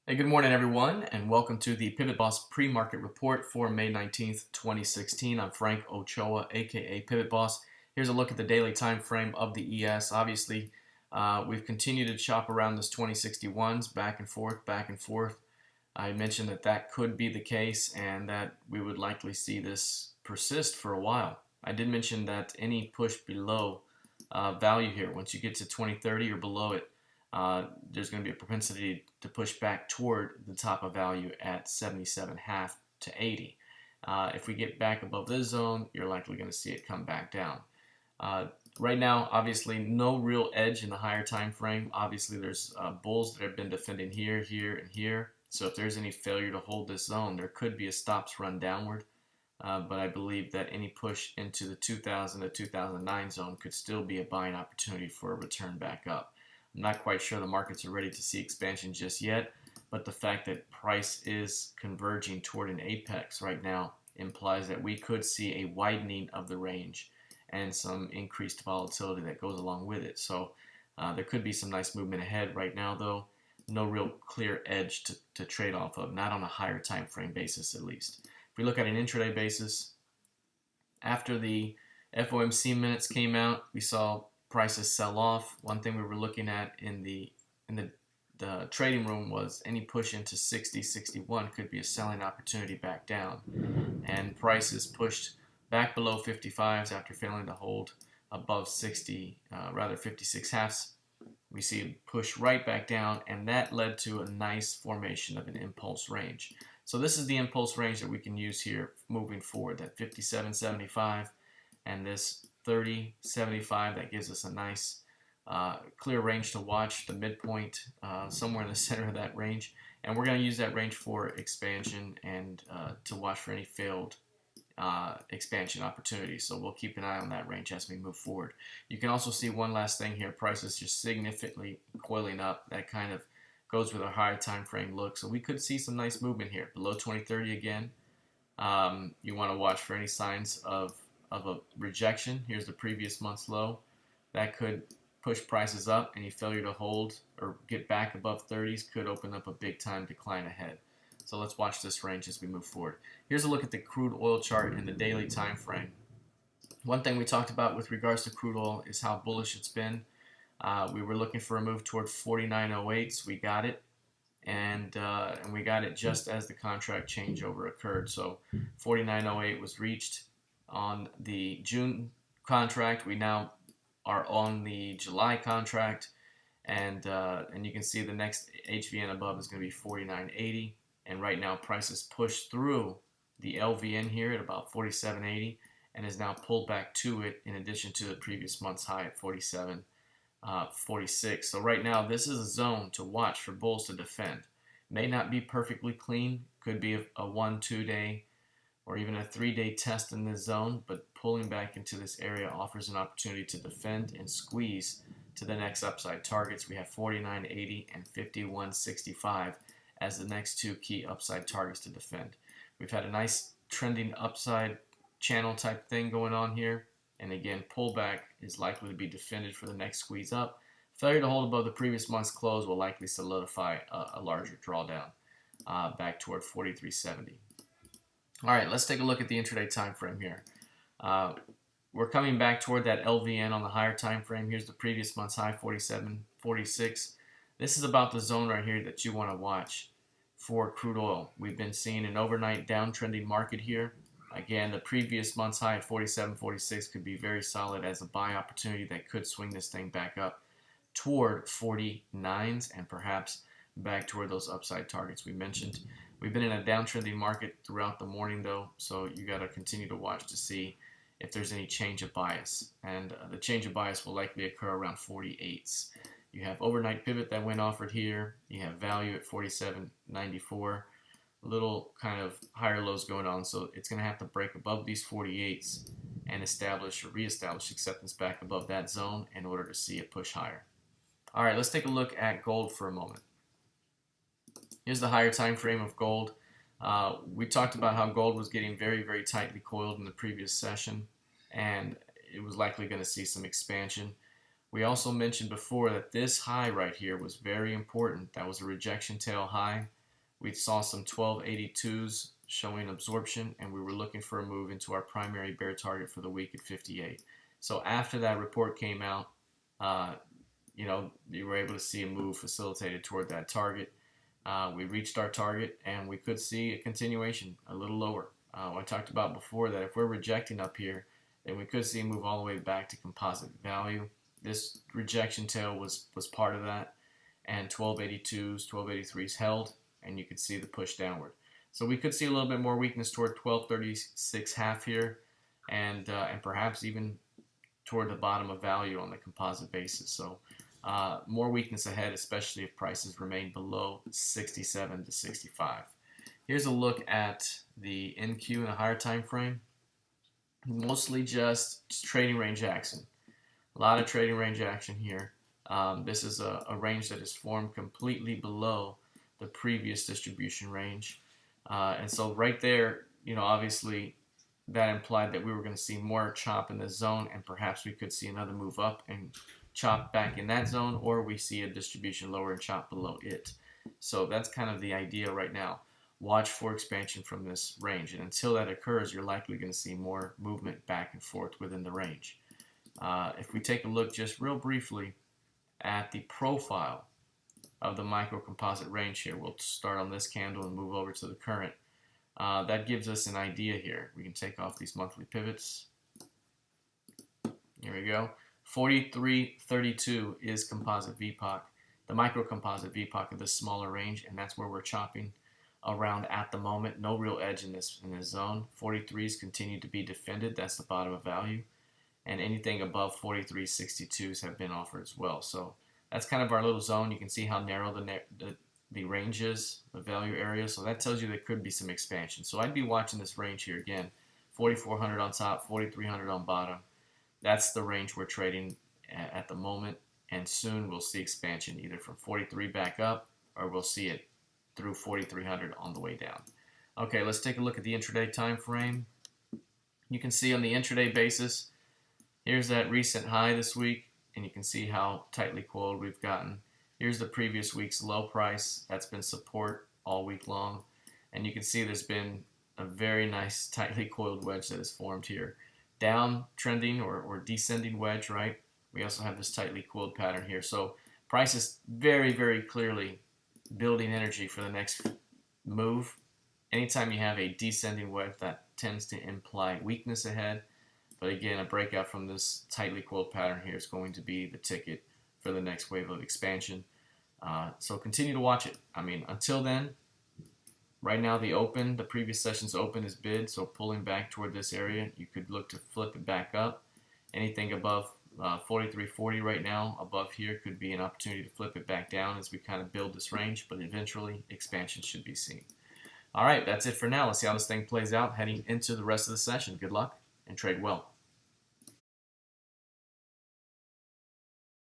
Hey, good morning, everyone, and welcome to the PivotBoss Pre-Market Report for May 19th, 2016. I'm Frank Ochoa, aka PivotBoss. Here's a look at the daily time frame of the ES. Obviously, we've continued to chop around this 2061s, back and forth, back and forth. I mentioned that that could be the case and that we would likely see this persist for a while. I did mention that any push below value here, once you get to 2030 or below it, there's going to be a propensity to push back toward the top of value at 77.5 to 80. If we get back above this zone, you're likely going to see it come back down. Right now, obviously, no real edge in the higher time frame. Obviously, there's bulls that have been defending here, here, and here. So if there's any failure to hold this zone, there could be a stops run downward. But I believe that any push into the 2000 to 2009 zone could still be a buying opportunity for a return back up. I'm not quite sure the markets are ready to see expansion just yet, but the fact that price is converging toward an apex right now implies that we could see a widening of the range and some increased volatility that goes along with it. So there could be some nice movement ahead. Right now, though, no real clear edge to trade off of, not on a higher time frame basis at least. If we look at an intraday basis, after the FOMC minutes came out, we saw prices sell off. One thing we were looking at in the trading room was any push into 60, 61 could be a selling opportunity back down. And prices pushed back below 55s after failing to hold above 60, rather 56 halves. We see a push right back down, and that led to a nice formation of an impulse range. So this is the impulse range that we can use here moving forward, that 57.75 and this 30.75. That gives us a nice clear range to watch, the midpoint somewhere in the center of that range. And we're going to use that range for expansion and to watch for any failed expansion opportunities. So we'll keep an eye on that range as we move forward. You can also see one last thing here. Prices just significantly coiling up. That kind of goes with our higher time frame look. So we could see some nice movement here. Below 2030 again. You want to watch for any signs of a rejection. Here's the previous month's low. That could push prices up. Any failure to hold or get back above 30s could open up a big time decline ahead. So let's watch this range as we move forward. Here's a look at the crude oil chart in the daily time frame. One thing we talked about with regards to crude oil is how bullish it's been. We were looking for a move toward 49.08s. We got it. And we got it just as the contract changeover occurred. So 49.08 was reached on the June contract. We now are on the July contract, and you can see the next HVN above is going to be 49.80. And right now, prices pushed through the LVN here at about 47.80 and is now pulled back to it in addition to the previous month's high at 47.46. So right now, this is a zone to watch for bulls to defend. May not be perfectly clean. Could be a 1-2 day or even a 3-day test in this zone, but pulling back into this area offers an opportunity to defend and squeeze to the next upside targets. We have 49.80 and 51.65 as the next two key upside targets to defend. We've had a nice trending upside channel type thing going on here, and again, pullback is likely to be defended for the next squeeze up. Failure to hold above the previous month's close will likely solidify a larger drawdown back toward 43.70. All right, let's take a look at the intraday time frame here. We're coming back toward that LVN on the higher time frame. Here's the previous month's high, 47.46. This is about the zone right here that you want to watch for crude oil. We've been seeing an overnight downtrending market here. Again, the previous month's high at 47.46 could be very solid as a buy opportunity that could swing this thing back up toward 49s and perhaps back toward those upside targets we mentioned. We've been in a downtrending market throughout the morning, though, so you got to continue to watch to see if there's any change of bias. And the change of bias will likely occur around 48s. You have overnight pivot that went offered here. You have value at 47.94. Little kind of higher lows going on, so it's going to have to break above these 48s and establish or reestablish acceptance back above that zone in order to see it push higher. All right, let's take a look at gold for a moment. Here's the higher time frame of gold. We talked about how gold was getting very, very tightly coiled in the previous session, and it was likely going to see some expansion. We also mentioned before that this high right here was very important. That was a rejection tail high. We saw some 1282s showing absorption, and we were looking for a move into our primary bear target for the week at 58. So after that report came out, you were able to see a move facilitated toward that target. We reached our target, and we could see a continuation a little lower. I talked about before that if we're rejecting up here, then we could see a move all the way back to composite value. This rejection tail was part of that, and 1282s, 1283s held, and you could see the push downward. So we could see a little bit more weakness toward 1236 half here, and perhaps even toward the bottom of value on the composite basis. So more weakness ahead, especially if prices remain below 67 to 65. Here's a look at the NQ in a higher time frame. Mostly just trading range action. A lot of trading range action here. This is a range that is formed completely below the previous distribution range. And so right there, obviously that implied that we were going to see more chop in this zone, and perhaps we could see another move up and chop back in that zone, or we see a distribution lower and chop below it. So that's kind of the idea right now. Watch for expansion from this range, and until that occurs, you're likely going to see more movement back and forth within the range. If we take a look just real briefly at the profile of the micro composite range here, we'll start on this candle and move over to the current. That gives us an idea here. We can take off these monthly pivots. Here we go. 43.32 is composite VPOC, the micro composite VPOC of this smaller range, and that's where we're chopping around at the moment. No real edge in this zone. 43s continue to be defended. That's the bottom of value, and anything above 43.62s have been offered as well. So that's kind of our little zone. You can see how narrow the range is, the value area. So that tells you there could be some expansion. So I'd be watching this range here again. 4,400 on top, 4,300 on bottom. That's the range we're trading at the moment, and soon we'll see expansion either from 43 back up, or we'll see it through 4,300 on the way down. Okay, let's take a look at the intraday time frame. You can see on the intraday basis, here's that recent high this week, and you can see how tightly coiled we've gotten. Here's the previous week's low price. That's been support all week long, and you can see there's been a very nice tightly coiled wedge that is formed here. Down trending or descending wedge, right? We also have this tightly coiled pattern here. So price is very, very clearly building energy for the next move. Anytime you have a descending wedge, that tends to imply weakness ahead. But again, a breakout from this tightly coiled pattern here is going to be the ticket for the next wave of expansion. So continue to watch it. I mean, until then, right now the previous session's open is bid, so pulling back toward this area, you could look to flip it back up. Anything above 43.40 right now, above here, could be an opportunity to flip it back down as we kind of build this range, but eventually expansion should be seen. All right, that's it for now. Let's see how this thing plays out heading into the rest of the session. Good luck and trade well.